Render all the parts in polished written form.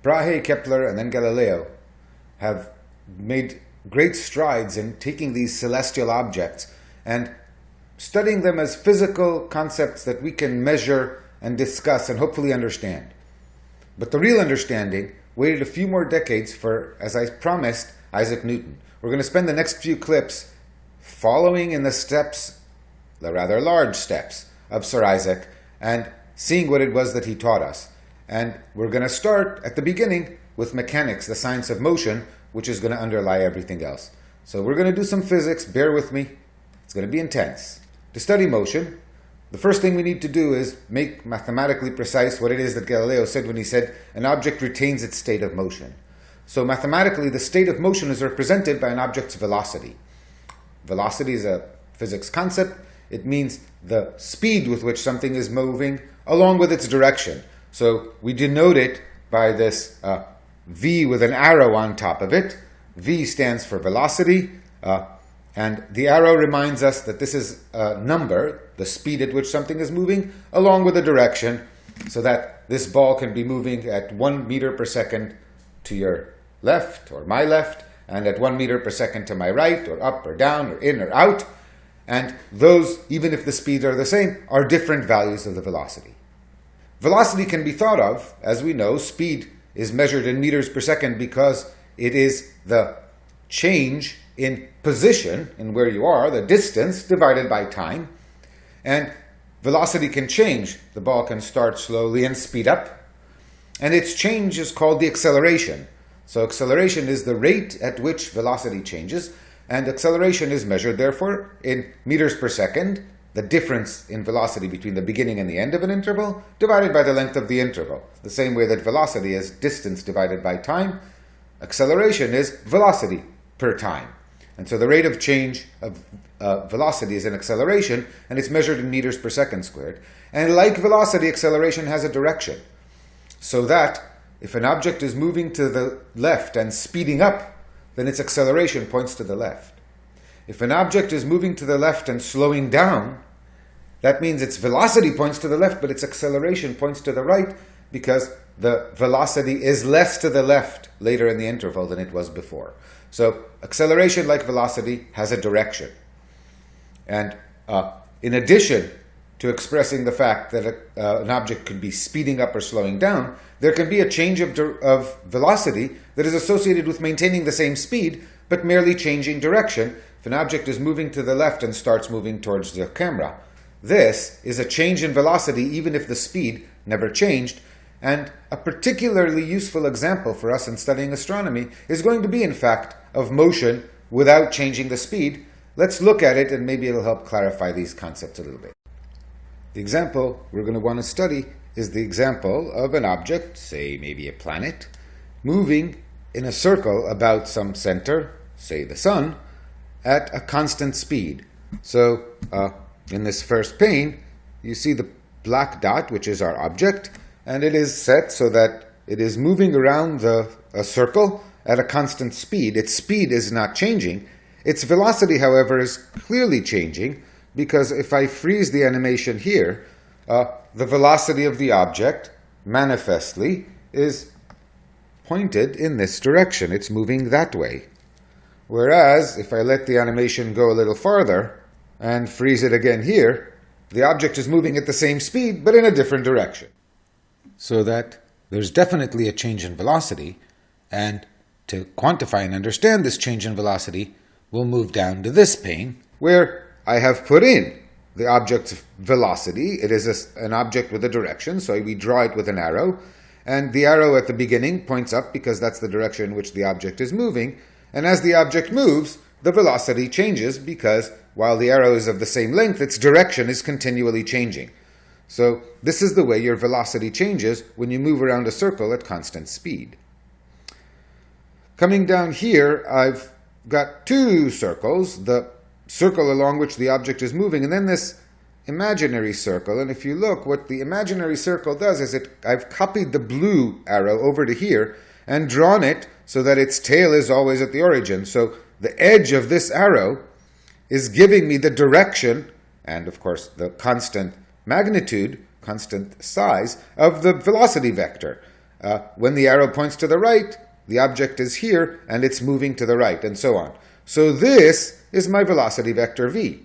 Brahe, Kepler, and then Galileo have made great strides in taking these celestial objects and studying them as physical concepts that we can measure and discuss and hopefully understand. But the real understanding waited a few more decades for, as I promised, Isaac Newton. We're going to spend the next few clips following in the steps, the rather large steps, of Sir Isaac and seeing what it was that he taught us. And we're going to start at the beginning with mechanics, the science of motion, which is going to underlie everything else. So we're going to do some physics. Bear with me. It's going to be intense. To study motion, the first thing we need to do is make mathematically precise what it is that Galileo said when he said an object retains its state of motion. So mathematically, the state of motion is represented by an object's velocity. Velocity is a physics concept. It means the speed with which something is moving along with its direction. So we denote it by this V with an arrow on top of it. V stands for velocity, and the arrow reminds us that this is a number, the speed at which something is moving, along with the direction, so that this ball can be moving at 1 meter per second to your left, or my left, and at 1 meter per second to my right, or up or down, or in or out. And those, even if the speeds are the same, are different values of the velocity. Velocity can be thought of, as we know, speed is measured in meters per second because it is the change in position, in where you are, the distance divided by time. And velocity can change. The ball can start slowly and speed up. And its change is called the acceleration. So acceleration is the rate at which velocity changes. And acceleration is measured, therefore, in meters per second, the difference in velocity between the beginning and the end of an interval, divided by the length of the interval. The same way that velocity is distance divided by time, acceleration is velocity per time. And so the rate of change of velocity is an acceleration, and it's measured in meters per second squared. And like velocity, acceleration has a direction. So that if an object is moving to the left and speeding up, then its acceleration points to the left. If an object is moving to the left and slowing down, that means its velocity points to the left, but its acceleration points to the right, because the velocity is less to the left later in the interval than it was before. So acceleration, like velocity, has a direction. And in addition to expressing the fact that an object could be speeding up or slowing down, there can be a change of velocity that is associated with maintaining the same speed, but merely changing direction. If an object is moving to the left and starts moving towards the camera, this is a change in velocity even if the speed never changed. And a particularly useful example for us in studying astronomy is going to be, in fact, of motion without changing the speed. Let's look at it, and maybe it'll help clarify these concepts a little bit. The example we're going to want to study is the example of an object, say maybe a planet, moving in a circle about some center, say the sun, at a constant speed. So in this first pane, you see the black dot, which is our object, and it is set so that it is moving around a circle at a constant speed. Its speed is not changing. Its velocity, however, is clearly changing, because if I freeze the animation here, the velocity of the object, manifestly, is pointed in this direction. It's moving that way. Whereas, if I let the animation go a little farther and freeze it again here, the object is moving at the same speed, but in a different direction. So that there's definitely a change in velocity, and to quantify and understand this change in velocity, we'll move down to this pane, where I have put in the object's velocity. It is an object with a direction, so we draw it with an arrow, and the arrow at the beginning points up because that's the direction in which the object is moving, and as the object moves, the velocity changes because while the arrow is of the same length, its direction is continually changing. So this is the way your velocity changes when you move around a circle at constant speed. Coming down here, I've got two circles, the circle along which the object is moving, and then this imaginary circle. And if you look, what the imaginary circle does is I've copied the blue arrow over to here and drawn it so that its tail is always at the origin. So the edge of this arrow is giving me the direction, and of course the constant magnitude, constant size, of the velocity vector. When the arrow points to the right, the object is here, and it's moving to the right, and so on. So this is my velocity vector v.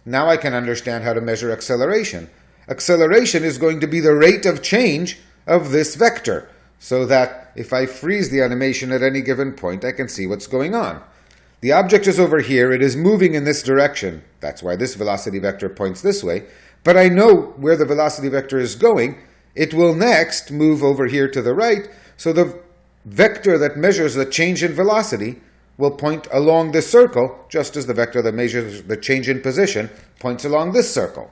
Now I can understand how to measure acceleration. Acceleration is going to be the rate of change of this vector, so that if I freeze the animation at any given point, I can see what's going on. The object is over here, it is moving in this direction. That's why this velocity vector points this way. But I know where the velocity vector is going. It will next move over here to the right, so the vector that measures the change in velocity will point along this circle, just as the vector that measures the change in position points along this circle.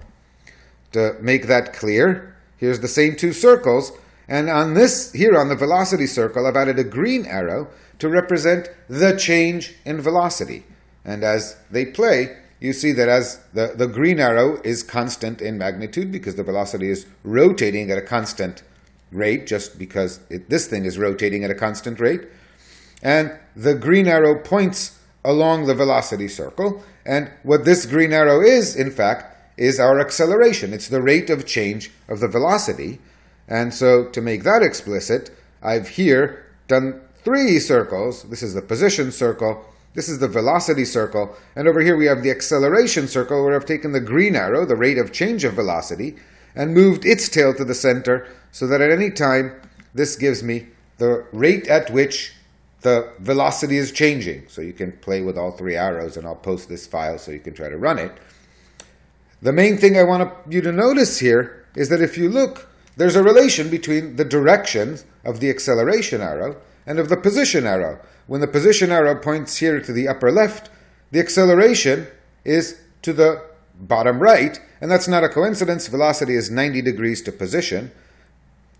To make that clear, here's the same two circles, and on this, here on the velocity circle, I've added a green arrow to represent the change in velocity. And as they play, you see that as the green arrow is constant in magnitude because the velocity is rotating at a constant rate, just because this thing is rotating at a constant rate. And the green arrow points along the velocity circle. And what this green arrow is, in fact, is our acceleration. It's the rate of change of the velocity. And so to make that explicit, I've here done 3 circles. This is the position circle. This is the velocity circle. And over here we have the acceleration circle, where I've taken the green arrow, the rate of change of velocity, and moved its tail to the center, so that at any time this gives me the rate at which the velocity is changing. So you can play with all 3 arrows, and I'll post this file so you can try to run it. The main thing I want you to notice here is that if you look, there's a relation between the direction of the acceleration arrow and of the position arrow. When the position arrow points here to the upper left, the acceleration is to the bottom right, and that's not a coincidence. Velocity is 90 degrees to position.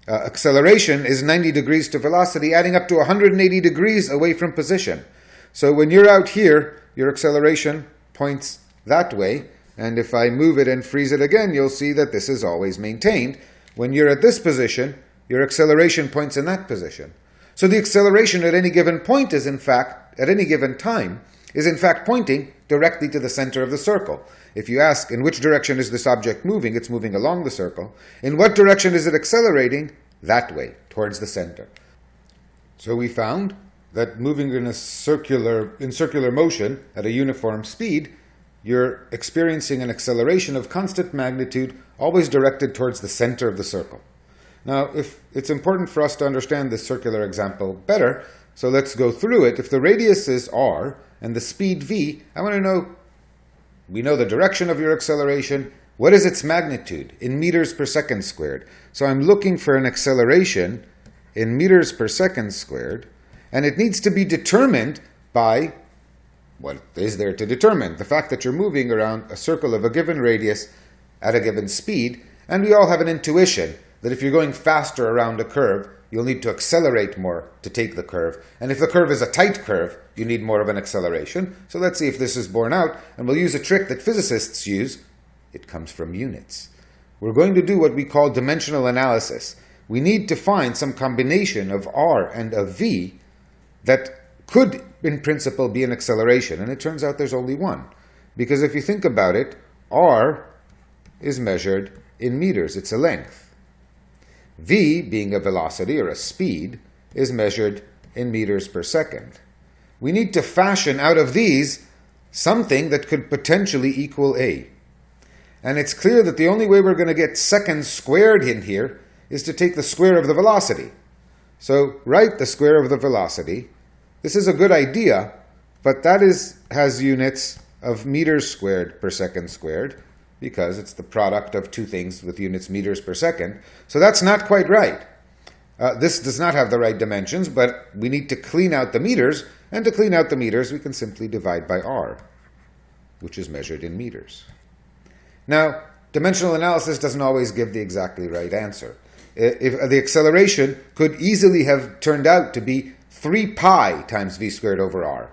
Acceleration is 90 degrees to velocity, adding up to 180 degrees away from position. So when you're out here, your acceleration points that way, and if I move it and freeze it again, you'll see that this is always maintained. When you're at this position, your acceleration points in that position. So the acceleration at any given point is, in fact, at any given time, is in fact pointing directly to the center of the circle. If you ask, in which direction is this object moving? It's moving along the circle. In what direction is it accelerating? That way, towards the center. So we found that moving in circular motion at a uniform speed, you're experiencing an acceleration of constant magnitude, always directed towards the center of the circle. Now, if it's important for us to understand this circular example better, so let's go through it. If the radius is r and the speed v, I want to know, we know the direction of your acceleration. What is its magnitude in meters per second squared? So I'm looking for an acceleration in meters per second squared, and it needs to be determined by, what is there to determine? The fact that you're moving around a circle of a given radius at a given speed, and we all have an intuition that if you're going faster around a curve, you'll need to accelerate more to take the curve. And if the curve is a tight curve, you need more of an acceleration. So let's see if this is borne out, and we'll use a trick that physicists use. It comes from units. We're going to do what we call dimensional analysis. We need to find some combination of r and of v that could, in principle, be an acceleration. And it turns out there's only one. Because if you think about it, r is measured in meters. It's a length. V, being a velocity or a speed, is measured in meters per second. We need to fashion out of these something that could potentially equal a. And it's clear that the only way we're going to get seconds squared in here is to take the square of the velocity. So write the square of the velocity. This is a good idea, but that has units of meters squared per second squared, because it's the product of two things with units meters per second. So that's not quite right. This does not have the right dimensions, but we need to clean out the meters, and to clean out the meters, we can simply divide by r, which is measured in meters. Now, dimensional analysis doesn't always give the exactly right answer. If the acceleration could easily have turned out to be 3 pi times v squared over r,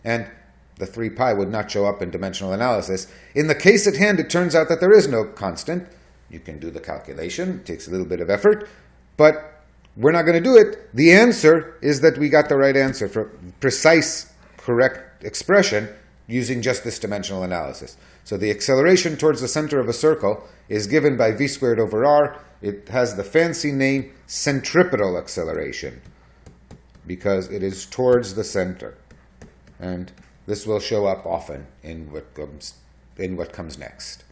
and the 3 pi would not show up in dimensional analysis. In the case at hand, it turns out that there is no constant. You can do the calculation. It takes a little bit of effort, but we're not going to do it. The answer is that we got the right answer. For precise, correct expression, using just this dimensional analysis. So the acceleration towards the center of a circle is given by v squared over r. It has the fancy name centripetal acceleration because it is towards the center. And this will show up often in what comes next.